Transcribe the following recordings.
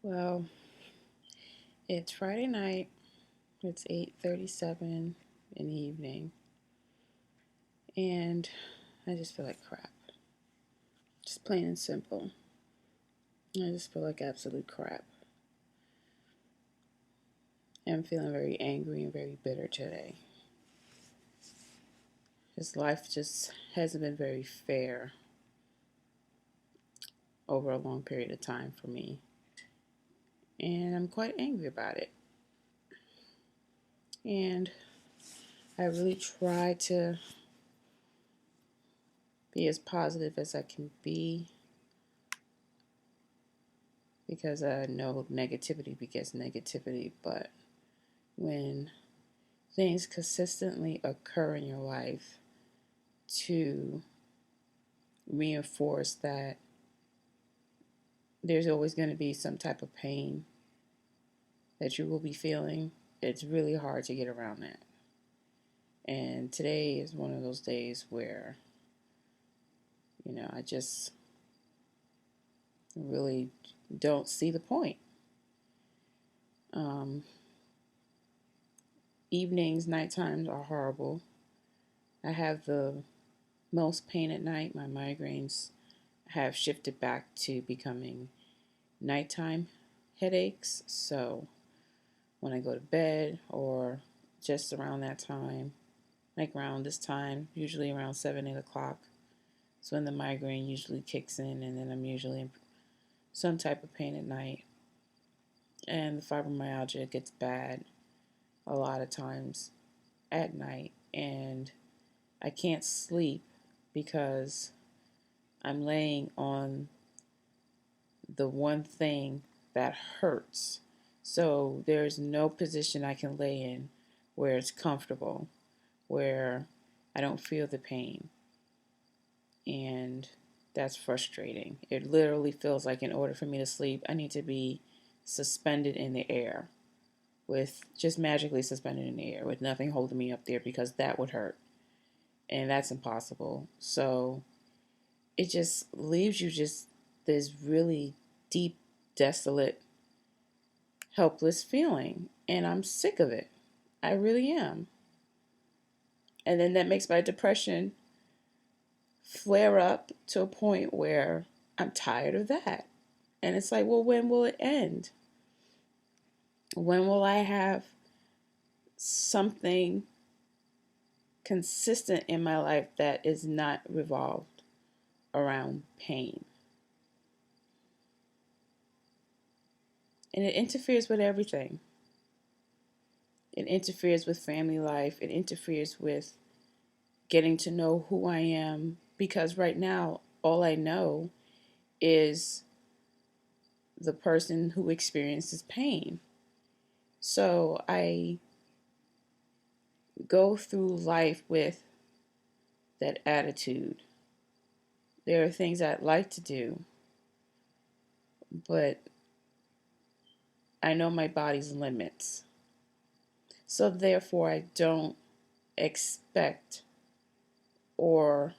Well, it's Friday night. It's 8:37 in the evening, and I just feel like crap. Just plain and simple. I just feel like absolute crap. I'm feeling very angry and very bitter today. His life just hasn't been very fair over a long period of time for me, and I'm quite angry about it. And I really try to be as positive as I can be because I know negativity begets negativity, but when things consistently occur in your life to reinforce that there's always going to be some type of pain that you will be feeling, it's really hard to get around that. And today is one of those days where, I just really don't see the point. Um, Evenings, night times are horrible. I have the most pain at night. My migraines have shifted back to becoming nighttime headaches. So when I go to bed or just around that time, like around this time, usually around 7, 8 o'clock, it's when the migraine usually kicks in, and then I'm usually in some type of pain at night. And the fibromyalgia gets bad a lot of times at night, and I can't sleep because I'm laying on the one thing that hurts. So there's no position I can lay in where it's comfortable, where I don't feel the pain. And that's frustrating. It literally feels like in order for me to sleep, I need to be suspended in the air, with just magically suspended in the air with nothing holding me up there, because that would hurt. And that's impossible. So it just leaves you just this really deep, desolate, helpless feeling. And I'm sick of it. I really am. And then that makes my depression flare up to a point where I'm tired of that. And it's like, well, when will it end? When will I have something consistent in my life that is not revolved around pain? And it interferes with everything. It interferes with family life. It interferes with getting to know who I am. Because right now, all I know is the person who experiences pain. So I go through life with that attitude. There are things I'd like to do, but I know my body's limits. So therefore, I don't expect or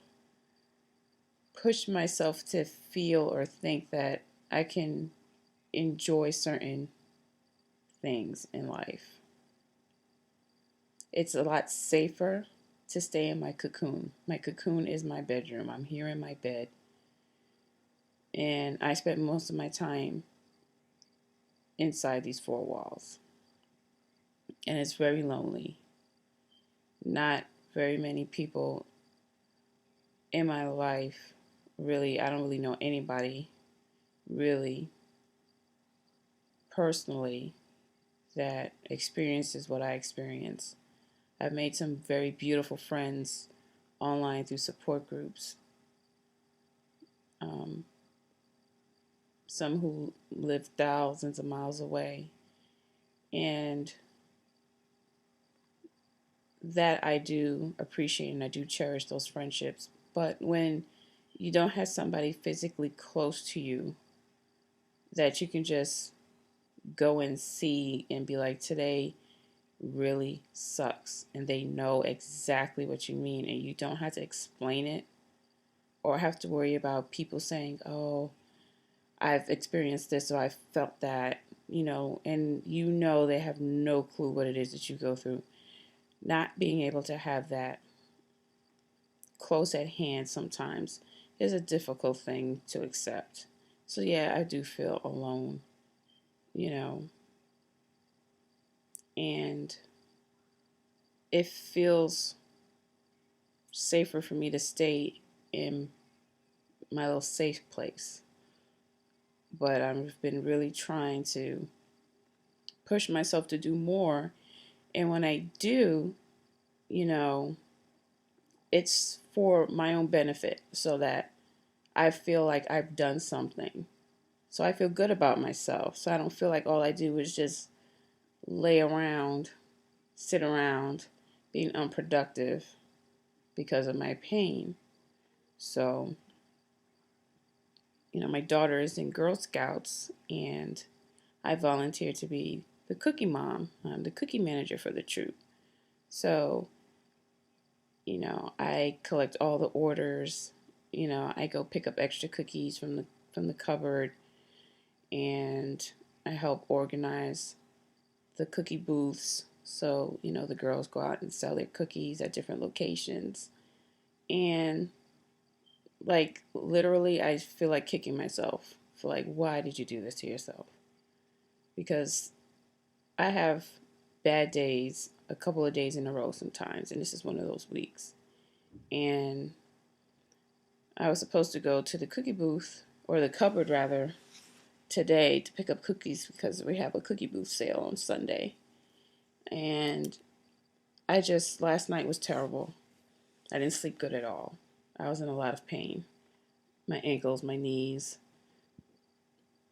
push myself to feel or think that I can enjoy certain things in life. It's a lot safer to stay in my cocoon. My cocoon is my bedroom. I'm here in my bed. And I spend most of my time inside these four walls. And it's very lonely. Not very many people in my life, really, I don't really know anybody really personally that experiences what I experience. I've made some very beautiful friends online through support groups. Um, some who live thousands of miles away. And that I do appreciate, and I do cherish those friendships. But when you don't have somebody physically close to you that you can just go and see and be like, today really sucks, and they know exactly what you mean, and you don't have to explain it or have to worry about people saying, oh, I've experienced this, so I felt that, and they have no clue what it is that you go through. Not being able to have that close at hand sometimes is a difficult thing to accept. So, yeah, I do feel alone, you know, and it feels safer for me to stay in my little safe place. But I've been really trying to push myself to do more. And when I do, you know, it's for my own benefit so that I feel like I've done something. So I feel good about myself. So I don't feel like all I do is just lay around, sit around, being unproductive because of my pain. So, my daughter is in Girl Scouts and I volunteered to be the cookie mom. I'm the cookie manager for the troop. So, I collect all the orders. I go pick up extra cookies from the cupboard, and I help organize the cookie booths. So, the girls go out and sell their cookies at different locations. And like literally I feel like kicking myself for like, why did you do this to yourself? Because I have bad days, a couple of days in a row sometimes, and this is one of those weeks. And I was supposed to go to the cookie booth, or the cupboard rather, today to pick up cookies because we have a cookie booth sale on Sunday. And last night was terrible. I didn't sleep good at all. I was in a lot of pain. My ankles, my knees,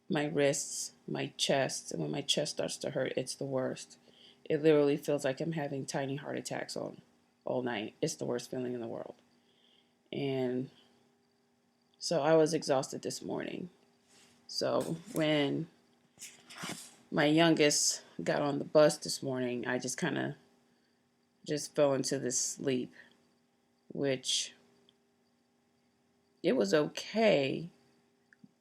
my wrists, my chest. And when my chest starts to hurt, it's the worst. It literally feels like I'm having tiny heart attacks all night. It's the worst feeling in the world. And so I was exhausted this morning. So when my youngest got on the bus this morning, I just kind of just fell into this sleep, which it was okay,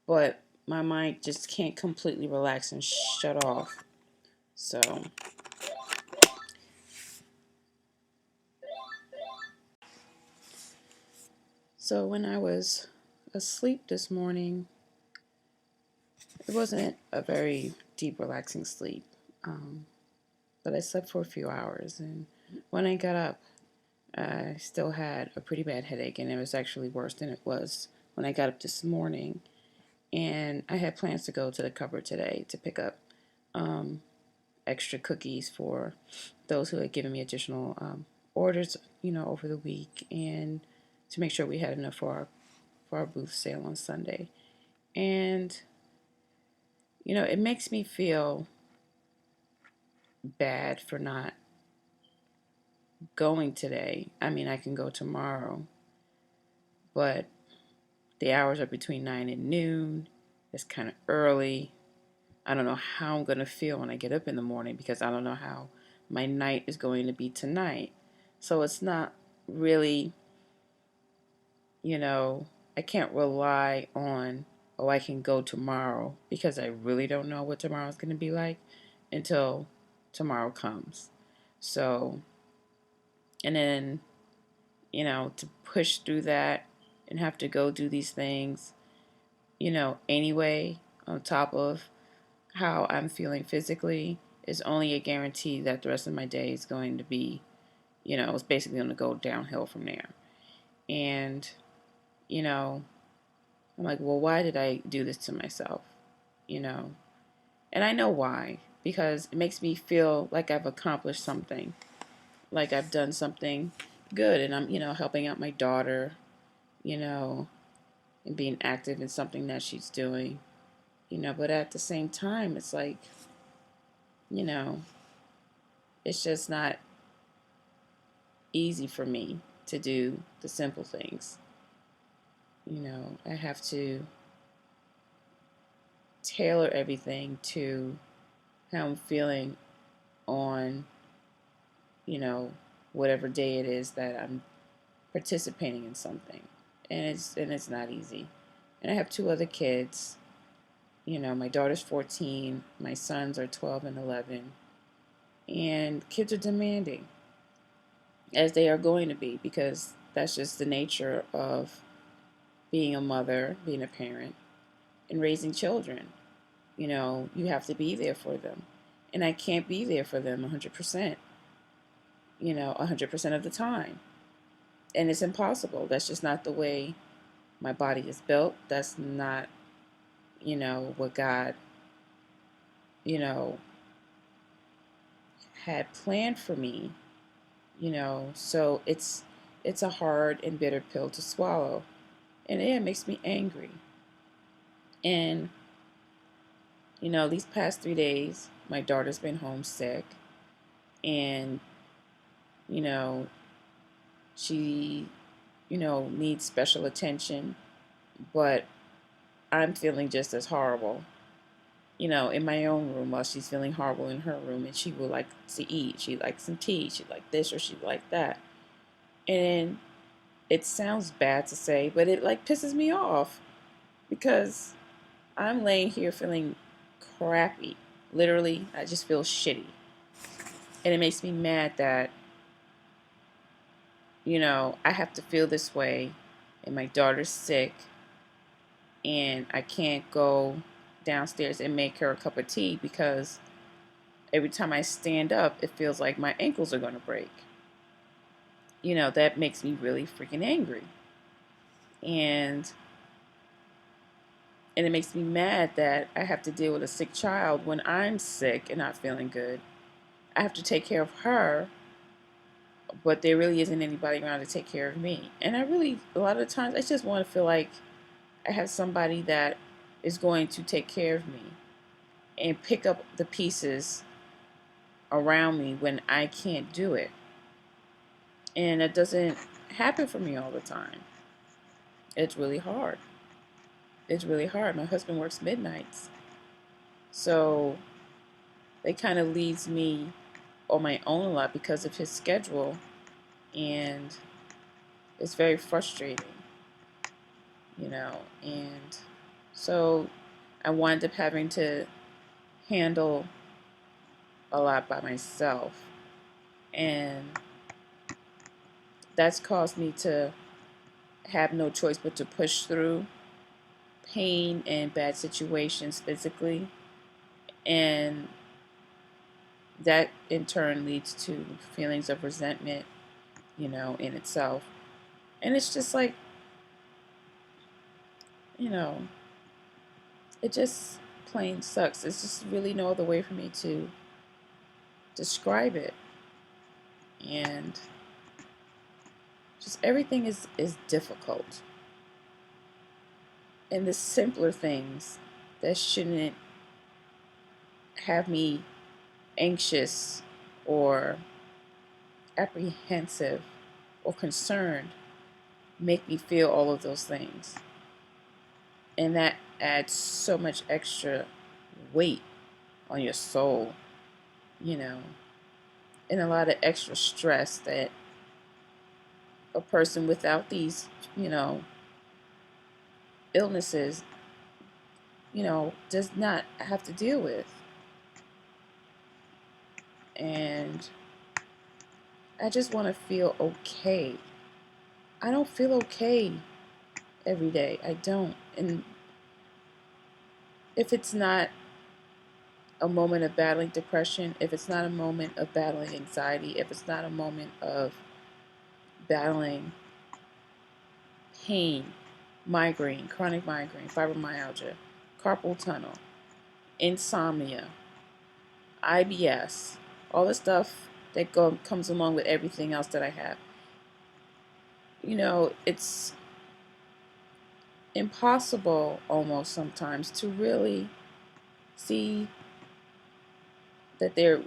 but my mind just can't completely relax and shut off. So when I was asleep this morning, it wasn't a very deep, relaxing sleep, but I slept for a few hours. And when I got up, I still had a pretty bad headache, and it was actually worse than it was when I got up this morning. And I had plans to go to the cupboard today to pick up extra cookies for those who had given me additional orders, over the week, and to make sure we had enough for our booth sale on Sunday. And it makes me feel bad for not going today. I mean, I can go tomorrow, but the hours are between 9 and noon. It's kind of early. I don't know how I'm going to feel when I get up in the morning because I don't know how my night is going to be tonight. So it's not really, I can't rely on, oh, I can go tomorrow because I really don't know what tomorrow is going to be like until tomorrow comes. So, and then, to push through that and have to go do these things, anyway, on top of how I'm feeling physically, is only a guarantee that the rest of my day is going to be, it's basically going to go downhill from there. And, I'm like, well, why did I do this to myself? And I know why, because it makes me feel like I've accomplished something, like I've done something good, and I'm, helping out my daughter, and being active in something that she's doing, but at the same time, it's like, you know, it's just not easy for me to do the simple things. I have to tailor everything to how I'm feeling on, whatever day it is that I'm participating in something. And it's not easy. And I have two other kids, My daughter's 14, my sons are 12 and 11, and kids are demanding, as they are going to be, because that's just the nature of being a mother, being a parent, and raising children. You have to be there for them. And I can't be there for them 100%, 100% of the time. And it's impossible. That's just not the way my body is built. That's not, what God, you know, had planned for me, So it's a hard and bitter pill to swallow. And it makes me angry. And, these past 3 days, my daughter's been homesick. And, you know, she, needs special attention. But I'm feeling just as horrible, in my own room, while she's feeling horrible in her room. And she would like to eat. She'd like some tea. She'd like this or she'd like that. And it sounds bad to say, but it like pisses me off because I'm laying here feeling crappy. Literally, I just feel shitty. And it makes me mad that, I have to feel this way and my daughter's sick and I can't go downstairs and make her a cup of tea because every time I stand up, it feels like my ankles are going to break. That makes me really freaking angry. And it makes me mad that I have to deal with a sick child when I'm sick and not feeling good. I have to take care of her, but there really isn't anybody around to take care of me. And a lot of times, I just want to feel like I have somebody that is going to take care of me and pick up the pieces around me when I can't do it. And it doesn't happen for me all the time. It's really hard. It's really hard. My husband works midnights. So it kind of leaves me on my own a lot because of his schedule. And it's very frustrating, And so I wind up having to handle a lot by myself. And that's caused me to have no choice but to push through pain and bad situations physically. And that in turn leads to feelings of resentment, in itself. And it's just like, you know, it just plain sucks. It's just really no other way for me to describe it. And just everything is difficult. And the simpler things that shouldn't have me anxious or apprehensive or concerned make me feel all of those things. And that adds so much extra weight on your soul, and a lot of extra stress that a person without these, illnesses, does not have to deal with. And I just want to feel okay. I don't feel okay every day. I don't. And if it's not a moment of battling depression, if it's not a moment of battling anxiety, if it's not a moment of battling pain, migraine, chronic migraine, fibromyalgia, carpal tunnel, insomnia, IBS, all the stuff that comes along with everything else that I have. It's impossible almost sometimes to really see that there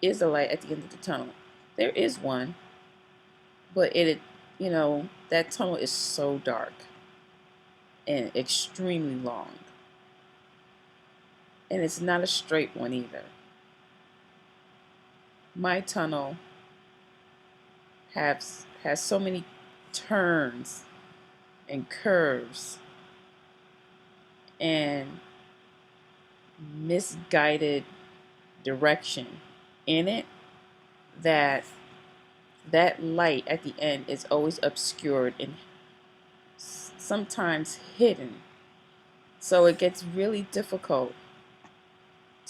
is a light at the end of the tunnel. There is one, but that tunnel is so dark and extremely long. And it's not a straight one either. My tunnel has so many turns and curves, and misguided direction in it, that that light at the end is always obscured and sometimes hidden. So it gets really difficult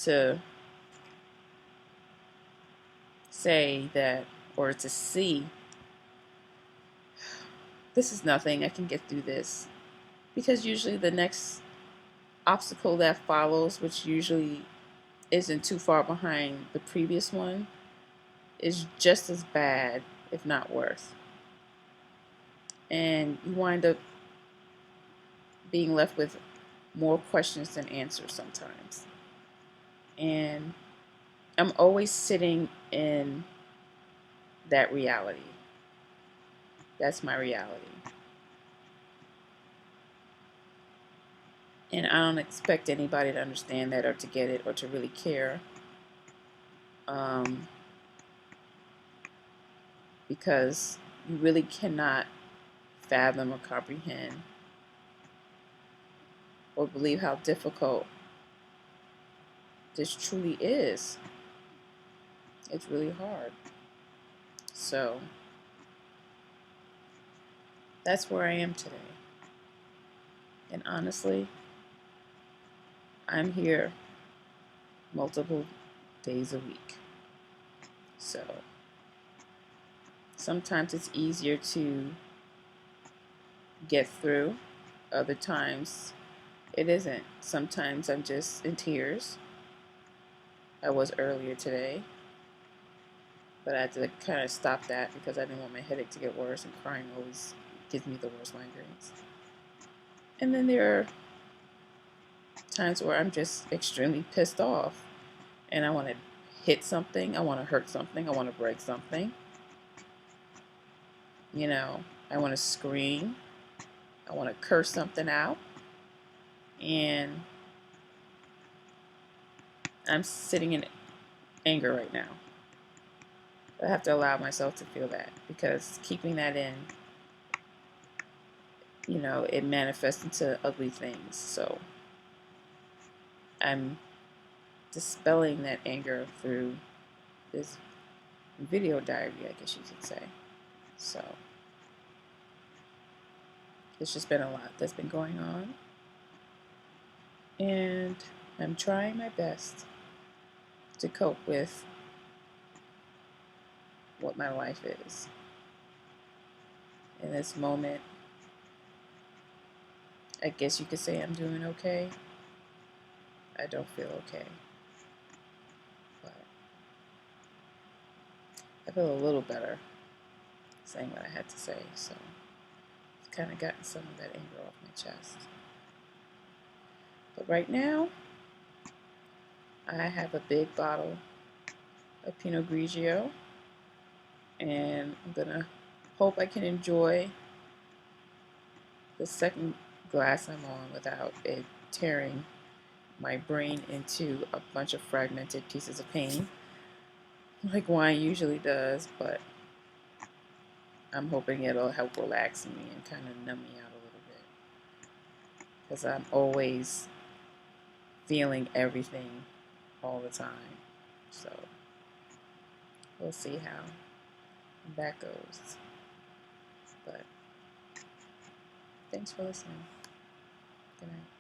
to say that, or to see, this is nothing, I can get through this. Because usually the next obstacle that follows, which usually isn't too far behind the previous one, is just as bad, if not worse. And you wind up being left with more questions than answers sometimes. And I'm always sitting in that reality. That's my reality. And I don't expect anybody to understand that or to get it or to really care. Um, because you really cannot fathom or comprehend or believe how difficult this truly is. It's really hard. So that's where I am today. And honestly, I'm here multiple days a week. So sometimes it's easier to get through. Other times it isn't. Sometimes I'm just in tears. I was earlier today. But I had to kind of stop that because I didn't want my headache to get worse, and crying always gives me the worst migraines. And then there are times where I'm just extremely pissed off and I want to hit something, I want to hurt something, I want to break something. You know, I want to scream, I want to curse something out. And I'm sitting in anger right now. I have to allow myself to feel that, because keeping that in, you know, it manifests into ugly things. So I'm dispelling that anger through this video diary, I guess you could say. So it's just been a lot that's been going on. And I'm trying my best to cope with what my life is. In this moment, I guess you could say I'm doing okay. I don't feel okay. But I feel a little better saying what I had to say. So I've kind of gotten some of that anger off my chest. But right now, I have a big bottle of Pinot Grigio, and I'm gonna hope I can enjoy the second glass I'm on without it tearing my brain into a bunch of fragmented pieces of pain like wine usually does. But I'm hoping it'll help relax me and kind of numb me out a little bit, because I'm always feeling everything all the time. So we'll see how that goes. But thanks for listening. Good night.